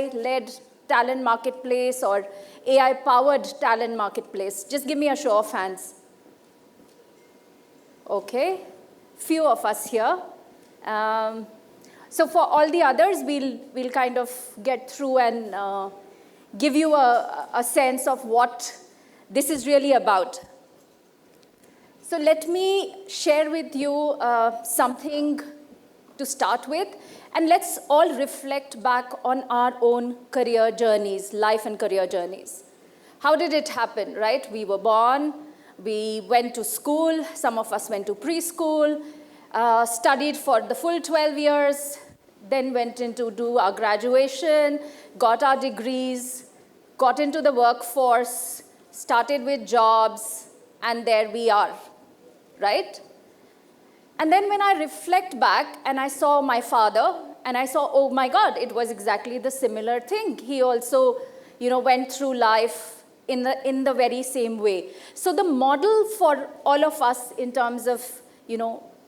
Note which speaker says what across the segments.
Speaker 1: AI-led talent marketplace or AI-powered talent marketplace? Just give me a show of hands. Okay, few of us here. So for all the others, we'll kind of get through and give you a sense of what this is really about. So let me share with you something to start with, and let's all reflect back on our own career journeys, life and career journeys. How did it happen, right? We were born, we went to school, some of us went to preschool, studied for the full 12 years, then went in to do our graduation, got our degrees, got into the workforce, started with jobs, and there we are, right? And then when I reflect back and I saw my father, and I saw, oh my God, it was exactly the similar thing. He also, went through life in the very same way. So the model for all of us in terms of,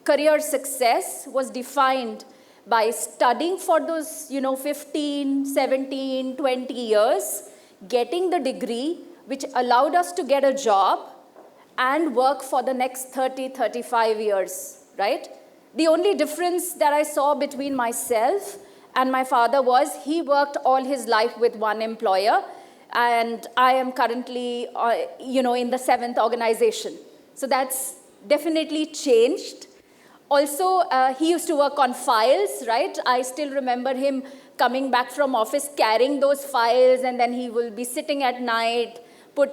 Speaker 1: career success was defined by studying for those, 15, 17, 20 years, getting the degree, which allowed us to get a job and work for the next 30, 35 years, right? The only difference that I saw between myself and my father was he worked all his life with one employer, and I am currently, in the 7th organization. So that's definitely changed. Also, he used to work on files, right? I still remember him coming back from office, carrying those files, and then he will be sitting at night,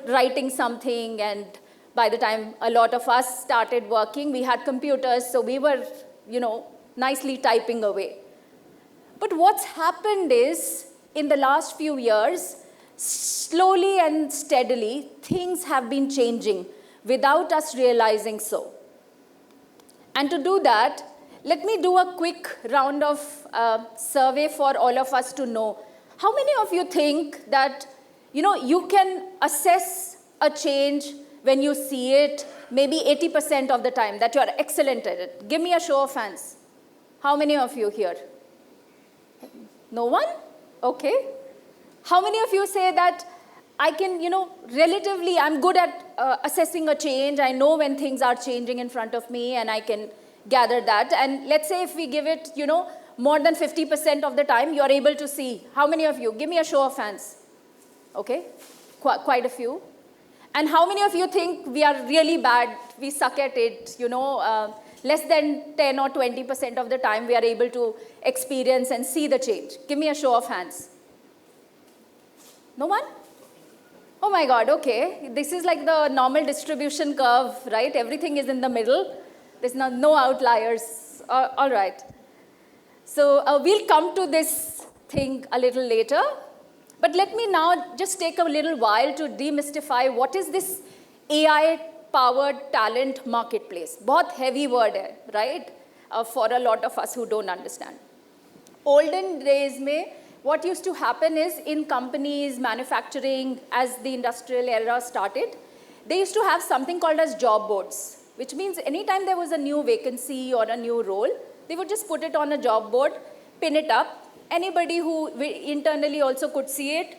Speaker 1: writing something, and by the time a lot of us started working, we had computers, so we were, nicely typing away. But what's happened is, in the last few years, slowly and steadily, things have been changing without us realizing so. And to do that, let me do a quick round of survey for all of us to know. How many of you think that, you can assess a change when you see it, maybe 80% of the time, that you are excellent at it? Give me a show of hands. How many of you here? No one? Okay. How many of you say that I can, relatively, I'm good at assessing a change. I know when things are changing in front of me, and I can gather that. And let's say if we give it, more than 50% of the time, you're able to see. How many of you? Give me a show of hands. Okay, quite a few. And how many of you think we are really bad, we suck at it, less than 10 or 20% of the time we are able to experience and see the change? Give me a show of hands. No one? Oh my God, okay. This is like the normal distribution curve, right? Everything is in the middle. There's no outliers. All right. So we'll come to this thing a little later. But let me now just take a little while to demystify what is this AI-powered talent marketplace. बहुत heavy word है, right? For a lot of us who don't understand. Olden days में, what used to happen is in companies, manufacturing, as the industrial era started, they used to have something called as job boards, which means anytime there was a new vacancy or a new role, they would just put it on a job board, pin it up. Anybody who internally also could see it,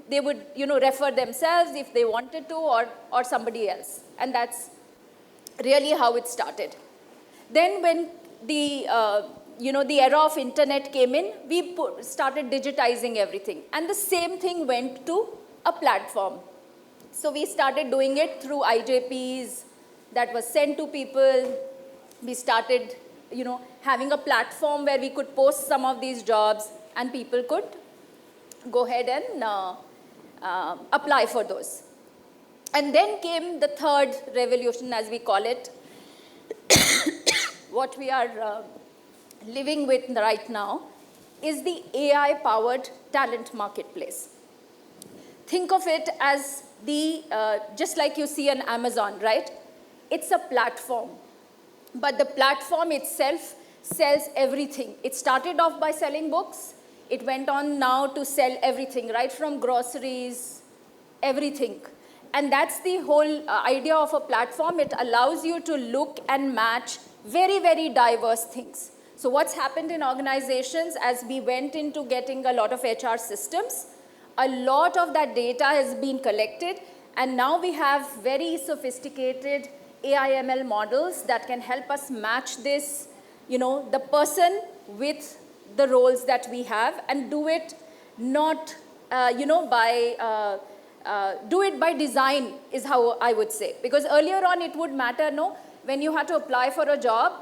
Speaker 1: they would, refer themselves if they wanted to, or somebody else. And that's really how it started. Then when the era of internet came in, we started digitizing everything. And the same thing went to a platform. So we started doing it through IJPs that was sent to people. We started, having a platform where we could post some of these jobs and people could go ahead and apply for those. And then came the third revolution, as we call it, what we are living with right now is the AI-powered talent marketplace. Think of it as just like you see on Amazon, right? It's a platform. But the platform itself sells everything. It started off by selling books. It went on now to sell everything, right from groceries, everything. And that's the whole idea of a platform. It allows you to look and match very, very diverse things. So what's happened in organizations as we went into getting a lot of HR systems, a lot of that data has been collected, and now we have very sophisticated AI/ML models that can help us match this, the person with the roles that we have, and do it not, do it by design is how I would say. Because earlier on it would matter, no, when you had to apply for a job,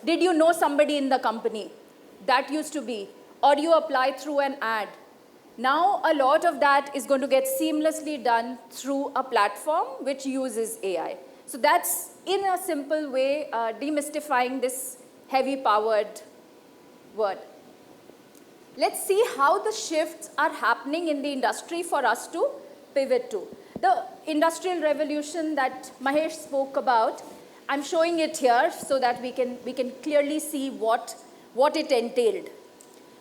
Speaker 1: did you know somebody in the company? That used to be. Or you applied through an ad. Now a lot of that is going to get seamlessly done through a platform which uses AI. So that's, in a simple way, demystifying this heavy-powered word. Let's see how the shifts are happening in the industry for us to pivot to. The industrial revolution that Mahesh spoke about, I'm showing it here so that we can clearly see what it entailed.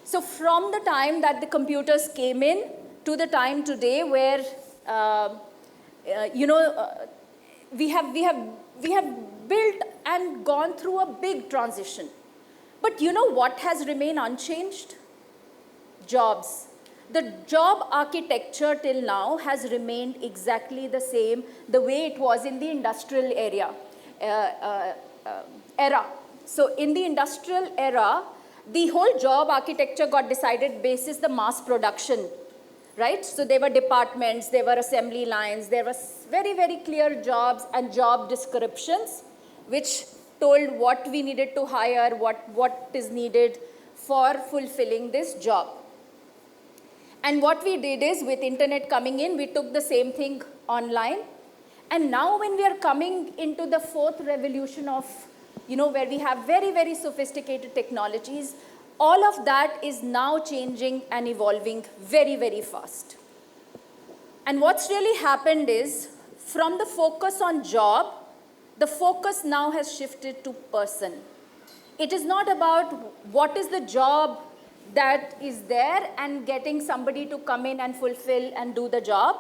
Speaker 1: So from the time that the computers came in to the time today where, we have built and gone through a big transition. But you know what has remained unchanged? Jobs. The job architecture till now has remained exactly the same, the way it was in the industrial era. So in the industrial era, the whole job architecture got decided basis the mass production, right? So there were departments, there were assembly lines, there were very, very clear jobs and job descriptions which told what we needed to hire, what is needed for fulfilling this job. And what we did is, with internet coming in, we took the same thing online. And now when we are coming into the fourth revolution of, where we have very, very sophisticated technologies, all of that is now changing and evolving very, very fast. And what's really happened is, from the focus on job, the focus now has shifted to person. It is not about what is the job that is there and getting somebody to come in and fulfill and do the job.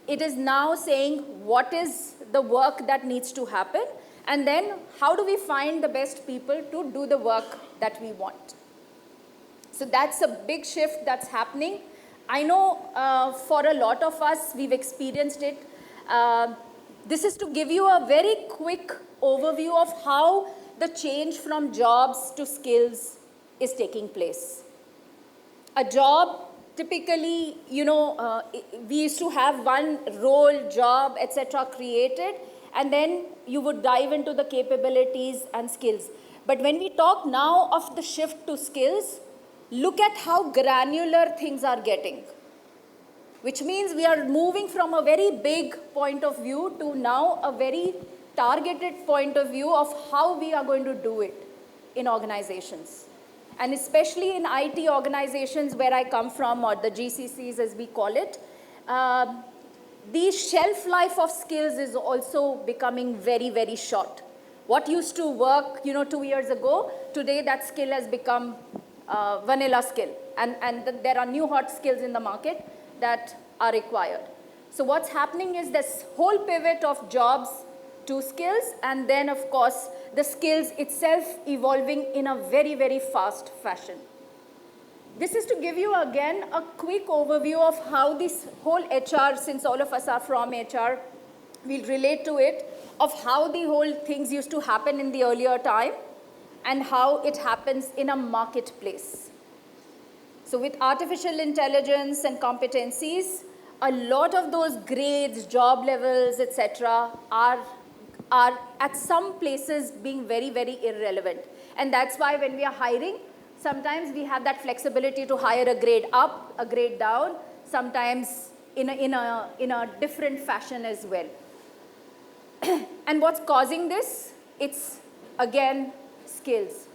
Speaker 1: It is now saying what is the work that needs to happen, and then how do we find the best people to do the work that we want. So that's a big shift that's happening. I know for a lot of us, we've experienced it. This is to give you a very quick overview of how the change from jobs to skills is taking place. A job, typically, we used to have one role, job, etc. created, and then you would dive into the capabilities and skills. But when we talk now of the shift to skills, look at how granular things are getting, which means we are moving from a very big point of view to now a very targeted point of view of how we are going to do it in organizations. And especially in IT organizations where I come from, or the GCCs as we call it, the shelf life of skills is also becoming very, very short. What used to work, 2 years ago, today that skill has become vanilla skill. And there are new hot skills in the market that are required. So what's happening is this whole pivot of jobs to skills, and then of course the skills itself evolving in a very, very fast fashion. This is to give you again a quick overview of how this whole HR, since all of us are from HR, we'll relate to it, of how the whole things used to happen in the earlier time and how it happens in a marketplace. So with artificial intelligence and competencies, a lot of those grades, job levels, etc. are at some places being very, very irrelevant. And that's why when we are hiring, sometimes we have that flexibility to hire a grade up, a grade down, sometimes in a different fashion as well. And what's causing this? It's, again, skills.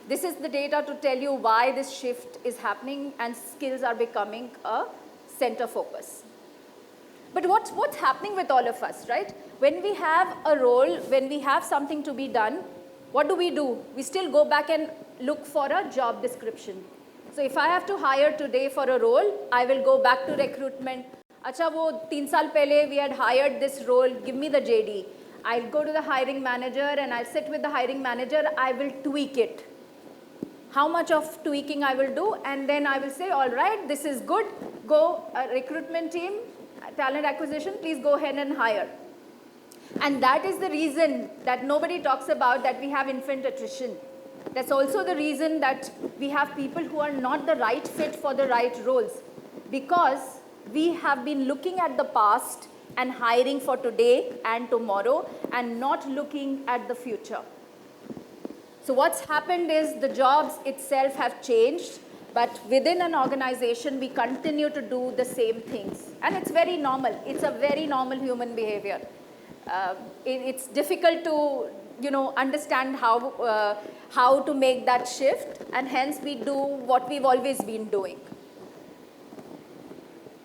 Speaker 1: This is the data to tell you why this shift is happening and skills are becoming a center focus. But what's happening with all of us, right? When we have a role, when we have something to be done, what do? We still go back and look for a job description. So if I have to hire today for a role, I will go back to recruitment. Acha, wo 3 saal pehle we had hired this role, give me the JD. I'll go to the hiring manager and I'll sit with the hiring manager, I will tweak it. how much of tweaking I will do, and then I will say, all right, this is good, go recruitment team, talent acquisition, please go ahead and hire. And that is the reason that nobody talks about that we have infant attrition. That's also the reason that we have people who are not the right fit for the right roles, because we have been looking at the past and hiring for today and tomorrow and not looking at the future. So what's happened is the jobs itself have changed, but within an organization, we continue to do the same things. And it's very normal. It's a very normal human behavior. It's difficult to understand how to make that shift, and hence we do what we've always been doing.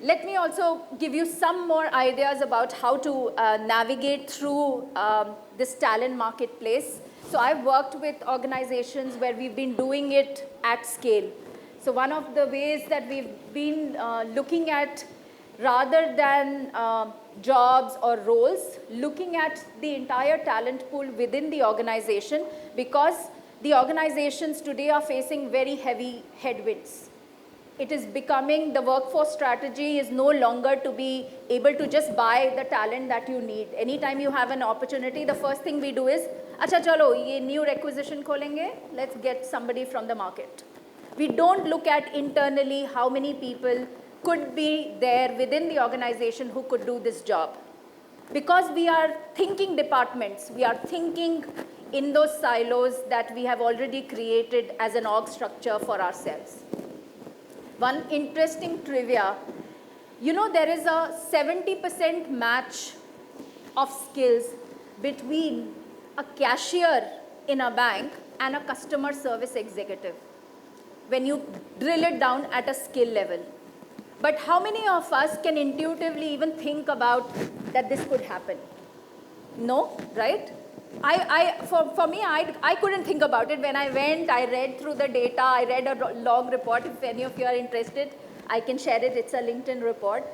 Speaker 1: Let me also give you some more ideas about how to navigate through this talent marketplace. So I've worked with organizations where we've been doing it at scale. So one of the ways that we've been looking at, rather than jobs or roles, looking at the entire talent pool within the organization, because the organizations today are facing very heavy headwinds. It is becoming, the workforce strategy is no longer to be able to just buy the talent that you need. Anytime you have an opportunity, the first thing we do is, acha chalo, ye new requisition kholenge, let's get somebody from the market. We don't look at internally how many people could be there within the organization who could do this job. Because we are thinking departments, we are thinking in those silos that we have already created as an org structure for ourselves. One interesting trivia, there is a 70% match of skills between a cashier in a bank and a customer service executive, when you drill it down at a skill level. But how many of us can intuitively even think about that this could happen? No, right? For me, I couldn't think about it. When I went, I read through the data, I read a long report. If any of you are interested, I can share it. It's a LinkedIn report.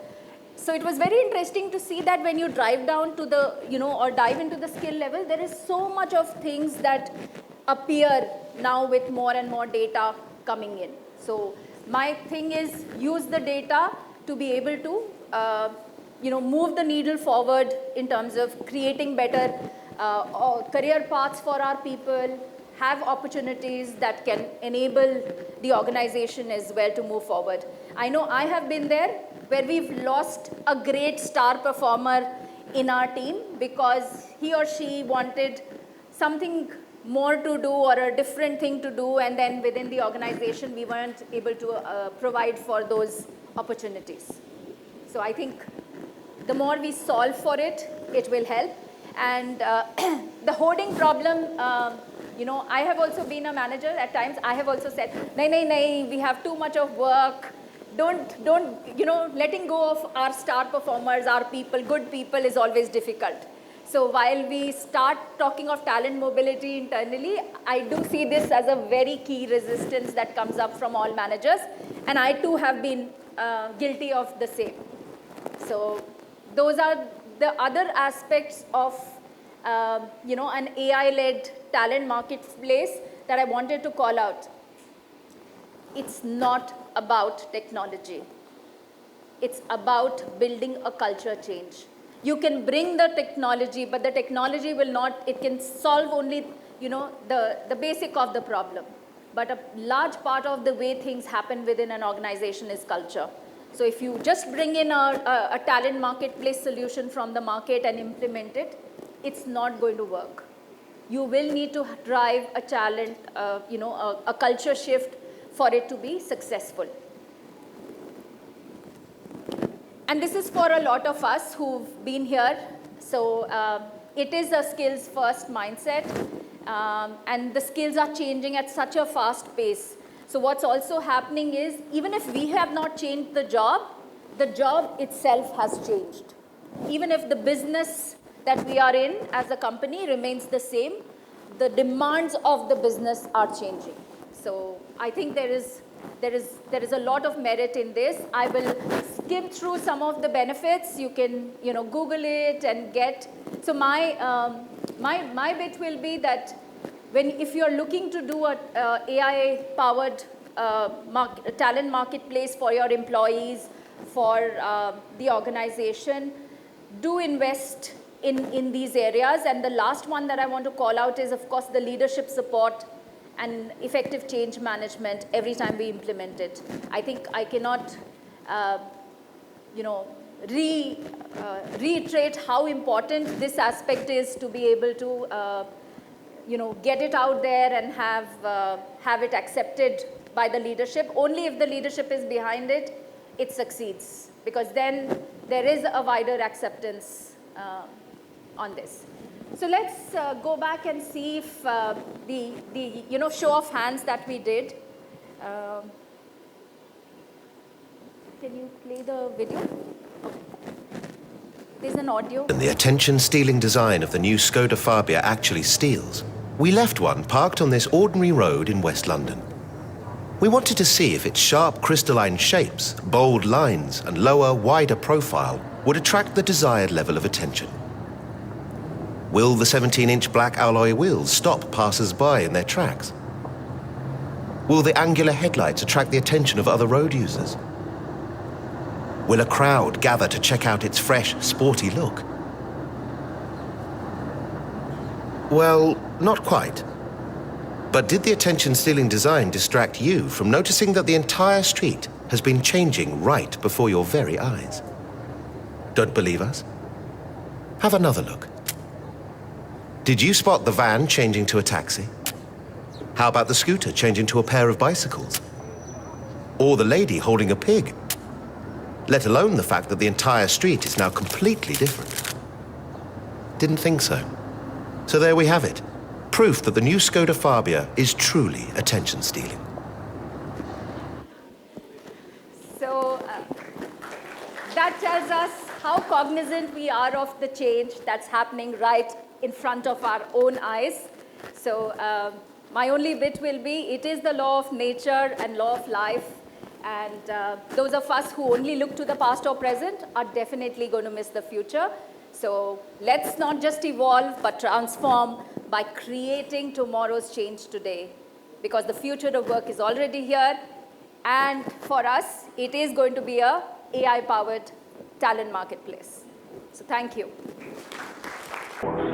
Speaker 1: So it was very interesting to see that when you drive down to the, or dive into the skill level, there is so much of things that appear now with more and more data coming in. So my thing is use the data to be able to, move the needle forward in terms of creating better career paths for our people, have opportunities that can enable the organization as well to move forward. I know I have been there where we've lost a great star performer in our team because he or she wanted something more to do or a different thing to do, and then within the organization we weren't able to provide for those opportunities. So I think the more we solve for it, it will help. And the hoarding problem, I have also been a manager at times. I have also said, nay, we have too much of work. Don't, letting go of our star performers, our people, good people is always difficult. So while we start talking of talent mobility internally, I do see this as a very key resistance that comes up from all managers. And I too have been guilty of the same. So those are the other aspects of an AI-led talent marketplace that I wanted to call out. It's not about technology. It's about building a culture change. You can bring the technology, but the technology will not, it can solve only, the basic of the problem. But a large part of the way things happen within an organization is culture. So if you just bring in a talent marketplace solution from the market and implement it, it's not going to work. You will need to drive a talent, a culture shift for it to be successful. And this is for a lot of us who've been here. So it is a skills first mindset, and the skills are changing at such a fast pace. So what's also happening is, even if we have not changed the job itself has changed. Even if the business that we are in as a company remains the same, the demands of the business are changing. So I think there is a lot of merit in this. I will skim through some of the benefits. You can Google it and get. So my bit will be that if you're looking to do a AI-powered talent marketplace for your employees, for the organization, do invest in these areas. And the last one that I want to call out is, of course, the leadership support and effective change management every time we implement it. I think I cannot, reiterate how important this aspect is to be able to, get it out there and have it accepted by the leadership. Only if the leadership is behind it, it succeeds, because then there is a wider acceptance on this. So let's go back and see if the show of hands that we did. Can you play the video? Okay. There's an audio.
Speaker 2: And the attention-stealing design of the new Skoda Fabia actually steals. We left one parked on this ordinary road in West London. We wanted to see if its sharp crystalline shapes, bold lines, and lower, wider profile would attract the desired level of attention. Will the 17-inch black alloy wheels stop passers-by in their tracks? Will the angular headlights attract the attention of other road users? Will a crowd gather to check out its fresh, sporty look? Well, not quite. But did the attention-stealing design distract you from noticing that the entire street has been changing right before your very eyes? Don't believe us? Have another look. Did you spot the van changing to a taxi? How about the scooter changing to a pair of bicycles? Or the lady holding a pig? Let alone the fact that the entire street is now completely different. Didn't think so. So there we have it. Proof that the new Skoda Fabia is truly attention-stealing.
Speaker 1: So that tells us how cognizant we are of the change that's happening right in front of our own eyes. So my only bit will be, it is the law of nature and law of life. And those of us who only look to the past or present are definitely going to miss the future. So let's not just evolve, but transform by creating tomorrow's change today. Because the future of work is already here. And for us, it is going to be a AI-powered talent marketplace. So thank you.
Speaker 3: And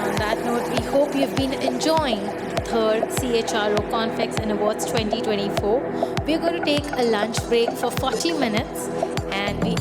Speaker 3: on that note, we hope you've been enjoying the third CHRO Conflicts and Awards 2024. We're going to take a lunch break for 40 minutes, and we